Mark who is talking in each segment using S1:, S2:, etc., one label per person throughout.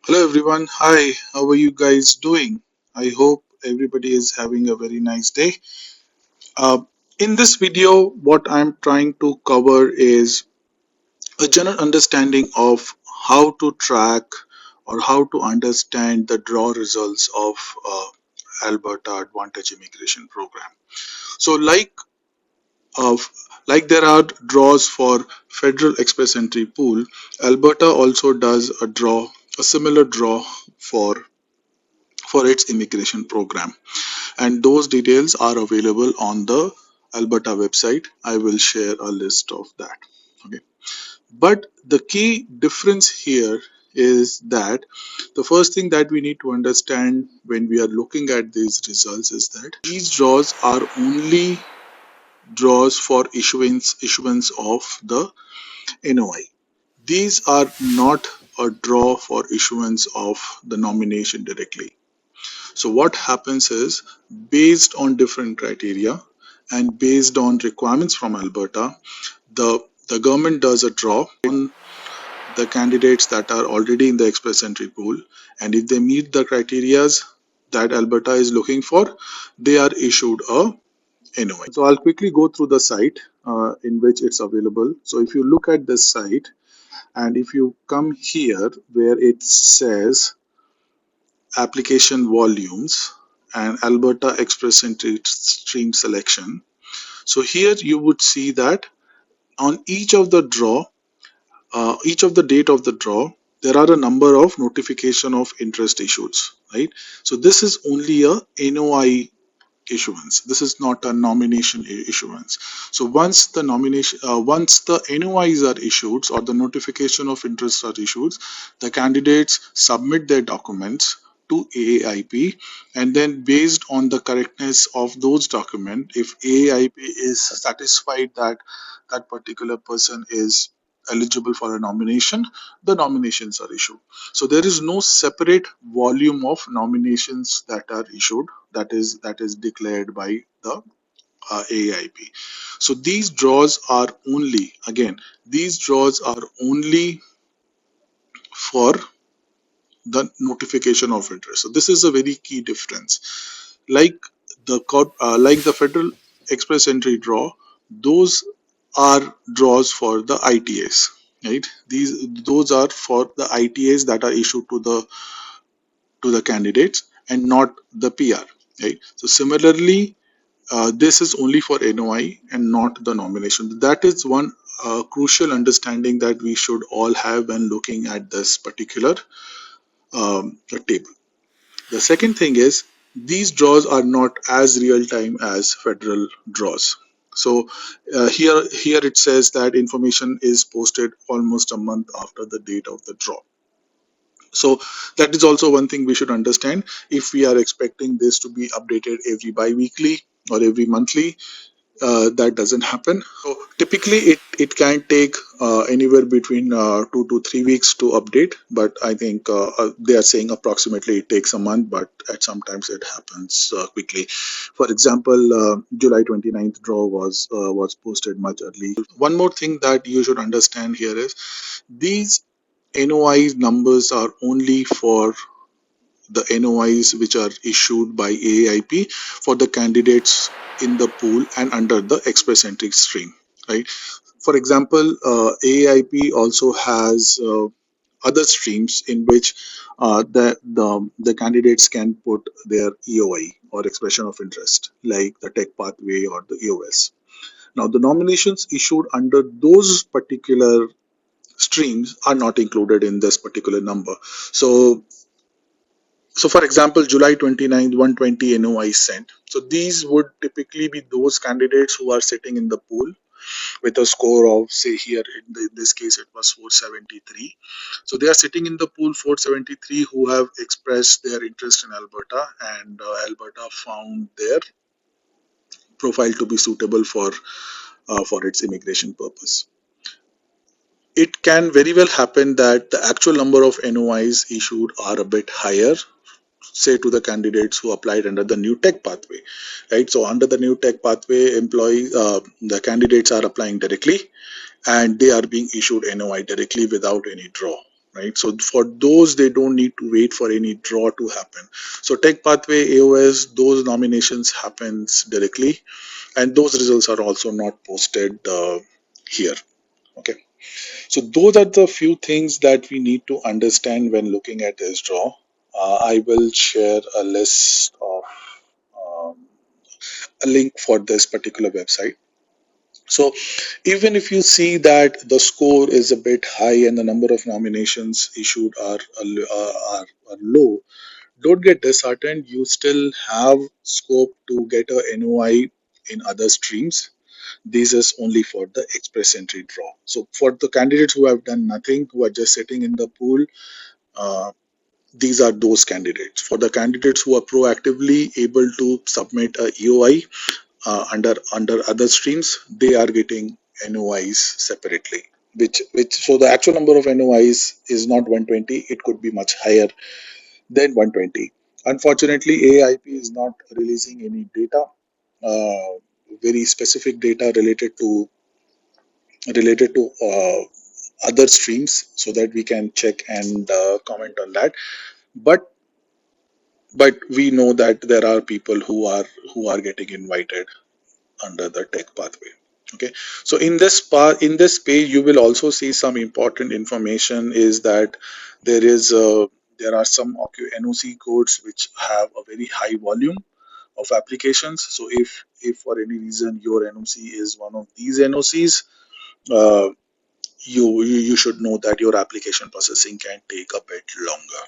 S1: Hello everyone. Hi, how are you guys doing? I hope everybody is having a very nice day. Uh, in this video, what I'm trying to cover is a general understanding of how to track or how to understand the draw results of Alberta Advantage Immigration Program. So, of like there are draws for Federal Express Entry Pool, Alberta also does a similar draw for its immigration program, and those details are available on the Alberta website. I will share a list of that. Okay, but the key difference here is that the first thing that we need to understand when we are looking at these results is that these draws are only draws for issuance of the NOI. These are not a draw for issuance of the nomination directly. So what happens is, based on different criteria and based on requirements from Alberta, the government does a draw on the candidates that are already in the express entry pool, and if they meet the criterias that Alberta is looking for, they are issued a NOI. So I'll quickly go through the site in which it's available. So if you look at this site and if you come here where it says application volumes and Alberta Express Entry Stream selection. So here you would see that on each of the date of the draw, there are a number of notification of interest issues, right? So this is only a NOI issuance. This is not a nomination issuance. So once the NOIs are issued or the notification of interest are issued, the candidates submit their documents to AAIP, and then based on the correctness of those documents, if AAIP is satisfied that that particular person is eligible for a nomination, the nominations are issued. So there is no separate volume of nominations that are issued, that is declared by the AIP. So these draws are only for the notification of interest. So this is a very key difference. Like the Federal Express Entry draw, those are draws for the ITAs, right? Those are for the ITAs that are issued to the candidates and not the PR, right? So similarly, this is only for NOI and not the nomination. That is one crucial understanding that we should all have when looking at this particular table. The second thing is, these draws are not as real time as federal draws. So here it says that information is posted almost a month after the date of the draw. So that is also one thing we should understand. If we are expecting this to be updated every bi-weekly or every monthly, that doesn't happen. So typically it can take anywhere between 2 to 3 weeks to update, but I think they are saying approximately it takes a month, but at sometimes it happens quickly. For example, July 29th draw was posted much early. One more thing that you should understand here is, these NOI numbers are only for the NOIs which are issued by AIP for the candidates in the pool and under the express entry stream, right? For example, AIP also has other streams in which the candidates can put their EOI or expression of interest, like the tech pathway or the EOS. Now, the nominations issued under those particular streams are not included in this particular number. So for example, July 29th, 120 NOI sent. So these would typically be those candidates who are sitting in the pool with a score of, say here in this case, it was 473. So they are sitting in the pool 473 who have expressed their interest in Alberta, and Alberta found their profile to be suitable for its immigration purpose. It can very well happen that the actual number of NOIs issued are a bit higher, say to the candidates who applied under the new tech pathway, right? So under the new tech pathway, the candidates are applying directly and they are being issued NOI directly without any draw, right? So for those, they don't need to wait for any draw to happen. So tech pathway, AOS, those nominations happens directly, and those results are also not posted here. Okay, so those are the few things that we need to understand when looking at this draw. I will share a list of um, a link for this particular website. So even if you see that the score is a bit high and the number of nominations issued are low, don't get disheartened. You still have scope to get a NOI in other streams. This is only for the express entry draw. So for the candidates who have done nothing, who are just sitting in the pool, uh, these are those candidates. For the candidates who are proactively able to submit a EOI under other streams, they are getting NOIs separately. Which so the actual number of NOIs is not 120. It could be much higher than 120. Unfortunately, Aaip is not releasing any data, uh, very specific data related to other streams, so that we can check and comment on that. But we know that there are people who are getting invited under the tech pathway. Okay, so in this page you will also see some important information, is that there are some NOC codes which have a very high volume of applications. So if for any reason your NOC is one of these NOCs, uh, you should know that your application processing can take a bit longer.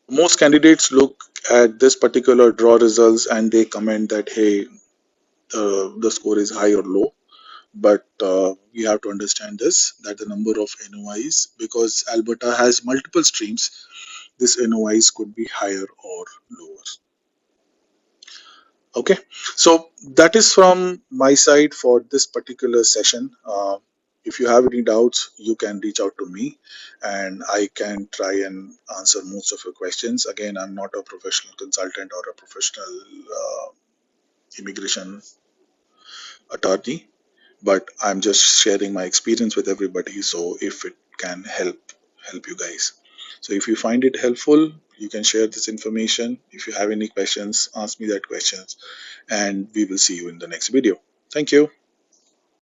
S1: Most candidates look at this particular draw results and they comment that, hey, the score is high or low. But we have to understand this, that the number of NOIs, because Alberta has multiple streams, this NOIs could be higher or lower. Okay, so that is from my side for this particular session. If you have any doubts, you can reach out to me and I can try and answer most of your questions. Again, I'm not a professional consultant or a professional immigration attorney, but I'm just sharing my experience with everybody. So if it can help you guys. So if you find it helpful, you can share this information. If you have any questions, ask me that questions, and we will see you in the next video. Thank you.